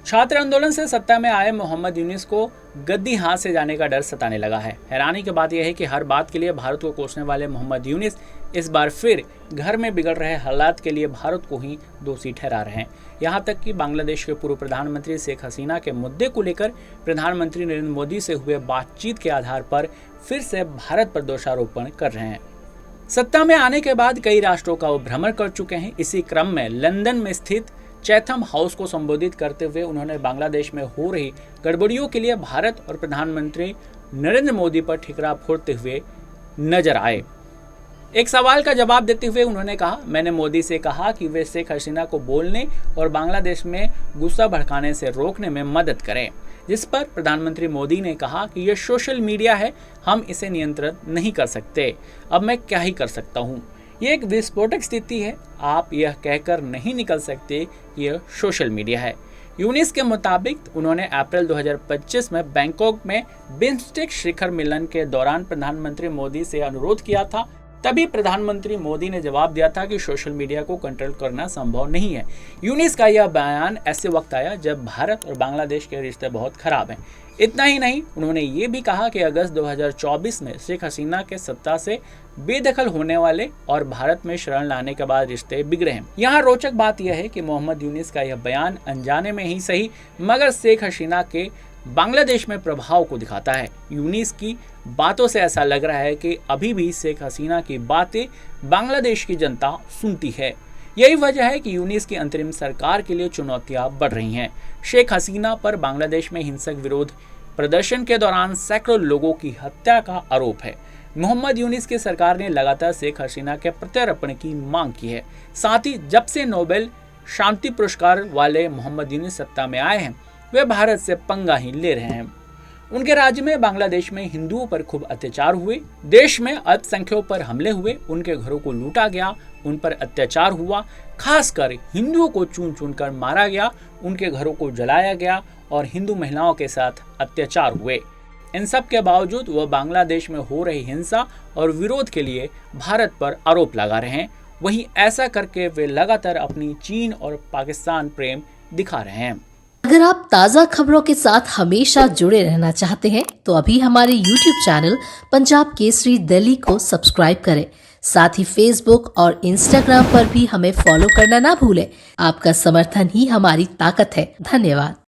छात्र आंदोलन से सत्ता में आए मोहम्मद यूनुस को गद्दी हाथ से जाने का डर सताने लगा है। हैरानी की बात यह है कि हर बात के लिए भारत को कोसने वाले मोहम्मद यूनुस इस बार फिर घर में बिगड़ रहे हालात के लिए भारत को ही दोषी ठहरा रहे हैं। यहाँ तक कि बांग्लादेश के पूर्व प्रधानमंत्री शेख हसीना के मुद्दे को लेकर प्रधानमंत्री नरेंद्र मोदी से हुए बातचीत के आधार पर फिर से भारत पर दोषारोपण कर रहे हैं। सत्ता में आने के बाद कई राष्ट्रों का वो भ्रमण कर चुके हैं। इसी क्रम में लंदन में स्थित चैथम हाउस को संबोधित करते हुए उन्होंने बांग्लादेश में हो रही गड़बड़ियों के लिए भारत और प्रधानमंत्री नरेंद्र मोदी पर ठिकरा फोड़ते हुए नजर आए। एक सवाल का जवाब देते हुए उन्होंने कहा, मैंने मोदी से कहा कि वे शेख हसीना को बोलने और बांग्लादेश में गुस्सा भड़काने से रोकने में मदद करें, जिस पर प्रधानमंत्री मोदी ने कहा कि यह सोशल मीडिया है, हम इसे नियंत्रित नहीं कर सकते, अब मैं क्या ही कर सकता हूँ। ये एक विस्फोटक स्थिति है, आप यह कहकर नहीं निकल सकते कि यह सोशल मीडिया है। यूनुस के मुताबिक उन्होंने अप्रैल 2025 में बैंकॉक में बिम्स्टेक शिखर मिलन के दौरान प्रधानमंत्री मोदी से अनुरोध किया था। तभी प्रधानमंत्री मोदी ने जवाब दिया था कि सोशल मीडिया को कंट्रोल करना संभव नहीं है। यूनुस का यह बयान ऐसे वक्त आया जब भारत और बांग्लादेश के रिश्ते बहुत खराब हैं। इतना ही नहीं, उन्होंने ये भी कहा कि अगस्त 2024 में शेख हसीना के सत्ता से बेदखल होने वाले और भारत में शरण लाने के बाद रिश्ते बिगड़े हैं। यहाँ रोचक बात यह है कि मोहम्मद यूनुस का यह बयान अनजाने में ही सही मगर शेख हसीना के बांग्लादेश में प्रभाव को दिखाता है। यूनुस की बातों से ऐसा लग रहा है कि अभी भी शेख हसीना की बातें बांग्लादेश की जनता सुनती है। यही वजह है कि यूनुस की अंतरिम सरकार के लिए चुनौतियां बढ़ रही हैं। शेख हसीना पर बांग्लादेश में हिंसक विरोध प्रदर्शन के दौरान सैकड़ों लोगों की हत्या का आरोप है। मोहम्मद यूनुस की सरकार ने लगातार शेख हसीना के प्रत्यार्पण की मांग की है। साथ ही जब से नोबेल शांति पुरस्कार वाले मोहम्मद यूनुस सत्ता में आए हैं, वे भारत से पंगा ही ले रहे हैं। उनके राज्य में बांग्लादेश में हिंदुओं पर खूब अत्याचार हुए, देश में अल्पसंख्यकों पर हमले हुए, उनके घरों को लूटा गया, उन पर अत्याचार हुआ, खासकर हिंदुओं को चुन चुन कर मारा गया, उनके घरों को जलाया गया और हिंदू महिलाओं के साथ अत्याचार हुए। इन सब के बावजूद वह बांग्लादेश में हो रही हिंसा और विरोध के लिए भारत पर आरोप लगा रहे हैं। वहीं ऐसा करके वे लगातार अपनी चीन और पाकिस्तान प्रेम दिखा रहे हैं। अगर आप ताज़ा खबरों के साथ हमेशा जुड़े रहना चाहते हैं तो अभी हमारे YouTube चैनल पंजाब केसरी दिल्ली को सब्सक्राइब करें। साथ ही Facebook और Instagram पर भी हमें फॉलो करना ना भूलें। आपका समर्थन ही हमारी ताकत है। धन्यवाद।